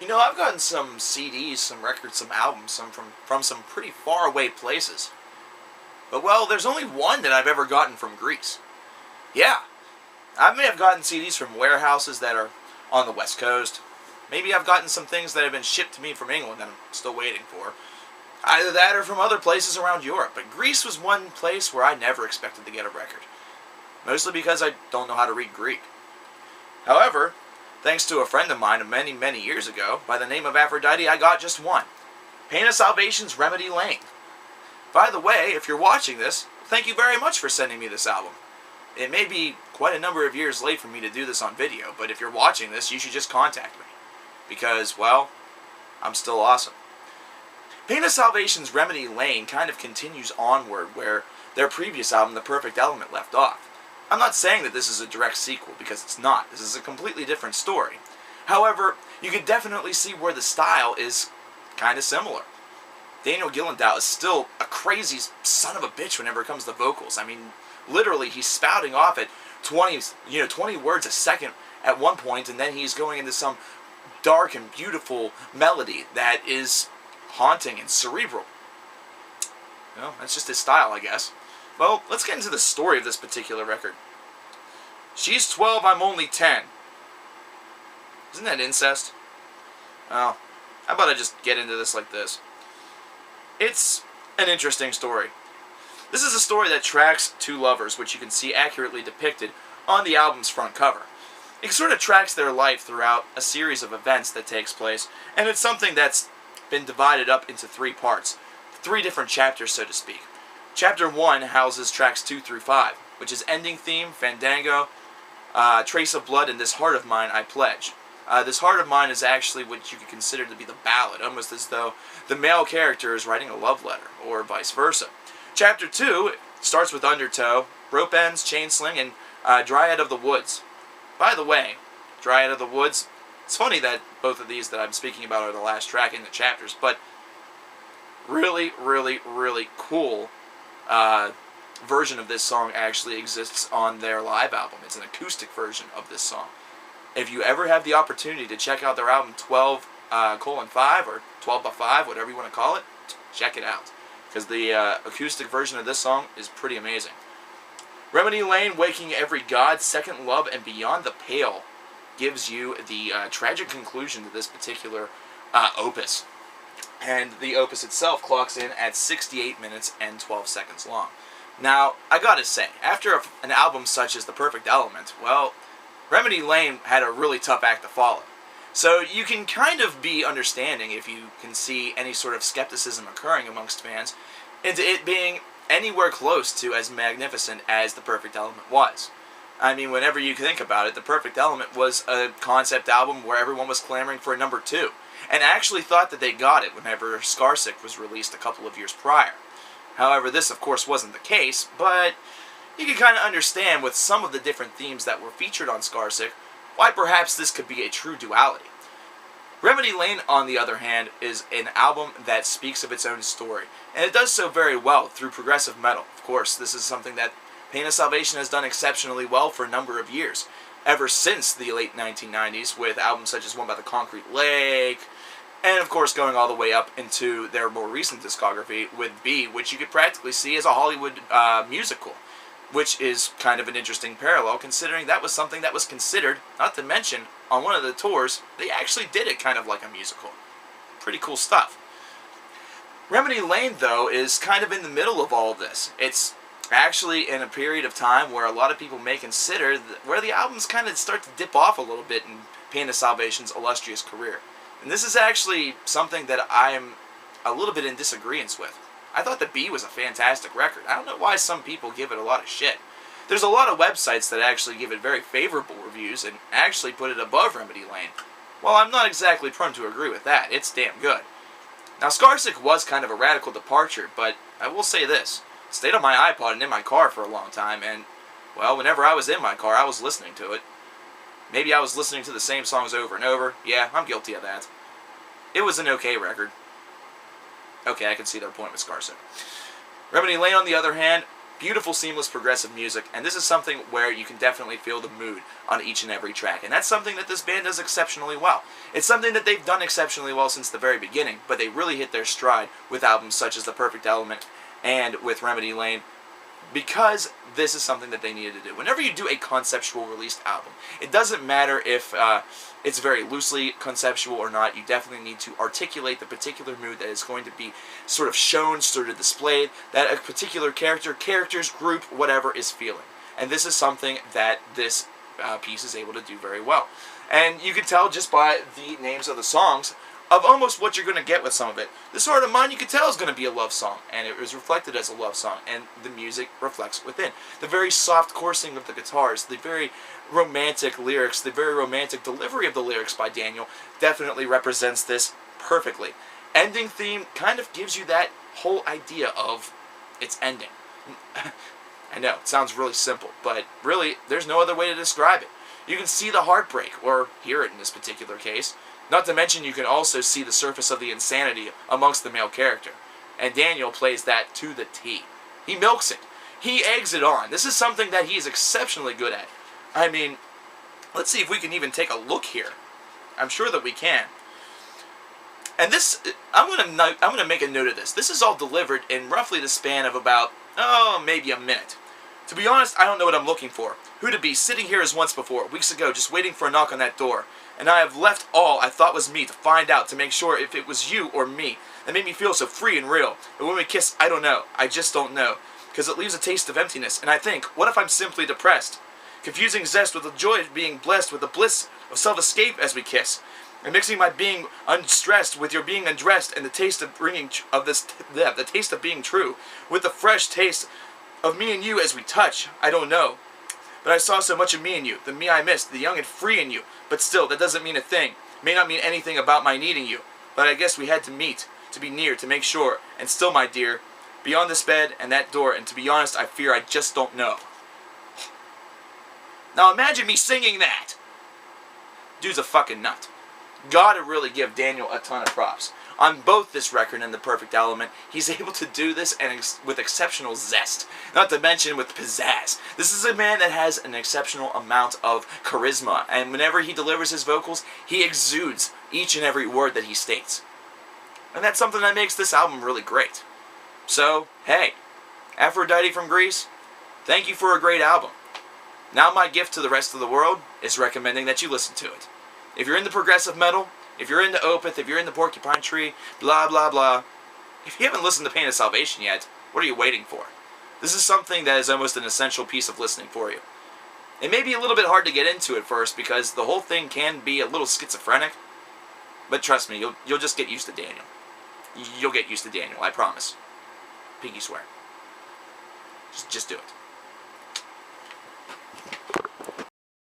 You know, I've gotten some CDs, some records, some albums, some from some pretty far away places. But well, there's only one that I've ever gotten from Greece. Yeah, I may have gotten CDs from warehouses that are on the West Coast. Maybe I've gotten some things that have been shipped to me from England that I'm still waiting for. Either that or from other places around Europe. But Greece was one place where I never expected to get a record. Mostly because I don't know how to read Greek. However, thanks to a friend of mine many, many years ago, by the name of Aphrodite, I got just one. Pain of Salvation's Remedy Lane. By the way, if you're watching this, thank you very much for sending me this album. It may be quite a number of years late for me to do this on video, but if you're watching this, you should just contact me. Because, well, I'm still awesome. Pain of Salvation's Remedy Lane kind of continues onward where their previous album, The Perfect Element, left off. I'm not saying that this is a direct sequel, because it's not. This is a completely different story. However, you can definitely see where the style is kind of similar. Daniel Gillendow is still a crazy son of a bitch whenever it comes to vocals. I mean, literally, he's spouting off at 20 words a second at one point, and then he's going into some dark and beautiful melody that is haunting and cerebral. Well, that's just his style, I guess. Well, let's get into the story of this particular record. She's 12, I'm only 10. Isn't that incest? Well, how about I just get into this like this? It's an interesting story. This is a story that tracks two lovers, which you can see accurately depicted on the album's front cover. It sort of tracks their life throughout a series of events that takes place, and it's something that's been divided up into three parts. Three different chapters, so to speak. Chapter 1 houses tracks 2 through 5, which is Ending Theme, Fandango, Trace of Blood, and This Heart of Mine, I Pledge. This Heart of Mine is actually what you could consider to be the ballad, almost as though the male character is writing a love letter, or vice versa. Chapter 2 starts with Undertow, Rope Ends, Chain Sling, and Dryad of the Woods. By the way, Dryad of the Woods, it's funny that both of these that I'm speaking about are the last track in the chapters, but really, really, really cool version of this song actually exists on their live album. It's an acoustic version of this song. If you ever have the opportunity to check out their album 12:5 or 12:5, whatever you want to call it, check it out. Because the acoustic version of this song is pretty amazing. Remedy Lane, Waking Every God, Second Love, and Beyond the Pale gives you the tragic conclusion to this particular opus. And the opus itself clocks in at 68 minutes and 12 seconds long. Now, I gotta say, after an album such as The Perfect Element, well, Remedy Lane had a really tough act to follow. So you can kind of be understanding if you can see any sort of skepticism occurring amongst fans into it being anywhere close to as magnificent as The Perfect Element was. I mean, whenever you think about it, The Perfect Element was a concept album where everyone was clamoring for a number 2, and actually thought that they got it whenever Scarsick was released a couple of years prior. However, this of course wasn't the case, but you can kind of understand with some of the different themes that were featured on Scarsick, why perhaps this could be a true duality. Remedy Lane, on the other hand, is an album that speaks of its own story, and it does so very well through progressive metal. Of course, this is something that Pain of Salvation has done exceptionally well for a number of years, ever since the late 1990s, with albums such as One by the Concrete Lake, and of course going all the way up into their more recent discography with B, which you could practically see as a Hollywood musical, which is kind of an interesting parallel considering that was something that was considered, not to mention, on one of the tours, they actually did it kind of like a musical. Pretty cool stuff. Remedy Lane, though, is kind of in the middle of all of this. It's actually in a period of time where a lot of people may consider where the albums kind of start to dip off a little bit in Pain of Salvation's illustrious career. And this is actually something that I'm a little bit in disagreement with. I thought that B was a fantastic record. I don't know why some people give it a lot of shit. There's a lot of websites that actually give it very favorable reviews and actually put it above Remedy Lane. Well, I'm not exactly prone to agree with that. It's damn good. Now, Scarsick was kind of a radical departure, but I will say this. It stayed on my iPod and in my car for a long time, and, well, whenever I was in my car, I was listening to it. Maybe I was listening to the same songs over and over. Yeah, I'm guilty of that. It was an okay record. Okay, I can see their point with Scarsick. Remedy Lane, on the other hand, beautiful, seamless, progressive music, and this is something where you can definitely feel the mood on each and every track, and that's something that this band does exceptionally well. It's something that they've done exceptionally well since the very beginning, but they really hit their stride with albums such as The Perfect Element and with Remedy Lane, because this is something that they needed to do. Whenever you do a conceptual released album, it doesn't matter if it's very loosely conceptual or not, you definitely need to articulate the particular mood that is going to be sort of shown, sort of displayed, that a particular characters, group, whatever is feeling. And this is something that this piece is able to do very well. And you can tell just by the names of the songs of almost what you're going to get with some of it. This Heart of Mine, you can tell, is going to be a love song, and it was reflected as a love song, and the music reflects within. The very soft coursing of the guitars, the very romantic lyrics, the very romantic delivery of the lyrics by Daniel definitely represents this perfectly. Ending theme kind of gives you that whole idea of its ending. I know, it sounds really simple, but really, there's no other way to describe it. You can see the heartbreak, or hear it in this particular case. Not to mention, you can also see the surface of the insanity amongst the male character. And Daniel plays that to the T. He milks it. He eggs it on. This is something that he is exceptionally good at. I mean, let's see if we can even take a look here. I'm sure that we can. And this, I'm gonna make a note of this. This is all delivered in roughly the span of about, maybe a minute. To be honest, I don't know what I'm looking for. Who to be sitting here as once before, weeks ago, just waiting for a knock on that door. And I have left all I thought was me to find out, to make sure if it was you or me. That made me feel so free and real. And when we kiss, I don't know. I just don't know. Because it leaves a taste of emptiness. And I think, what if I'm simply depressed? Confusing zest with the joy of being blessed with the bliss of self-escape as we kiss. And mixing my being unstressed with your being undressed, and the taste of the taste of being true, with the fresh taste of me and you as we touch. I don't know. But I saw so much of me in you, the me I missed, the young and free in you. But still, that doesn't mean a thing. It may not mean anything about my needing you. But I guess we had to meet, to be near, to make sure. And still, my dear, beyond this bed and that door, and to be honest, I fear I just don't know. Now imagine me singing that! Dude's a fucking nut. Gotta really give Daniel a ton of props. On both this record and The Perfect Element, he's able to do this with exceptional zest. Not to mention with pizzazz. This is a man that has an exceptional amount of charisma, and whenever he delivers his vocals, he exudes each and every word that he states. And that's something that makes this album really great. So, hey, Aphrodite from Greece, thank you for a great album. Now my gift to the rest of the world is recommending that you listen to it. If you're into progressive metal, if you're into Opeth, if you're into Porcupine Tree, blah blah blah, if you haven't listened to Pain of Salvation yet, what are you waiting for? This is something that is almost an essential piece of listening for you. It may be a little bit hard to get into at first because the whole thing can be a little schizophrenic, but trust me, you'll just get used to Daniel. You'll get used to Daniel, I promise. Pinky swear. Just do it.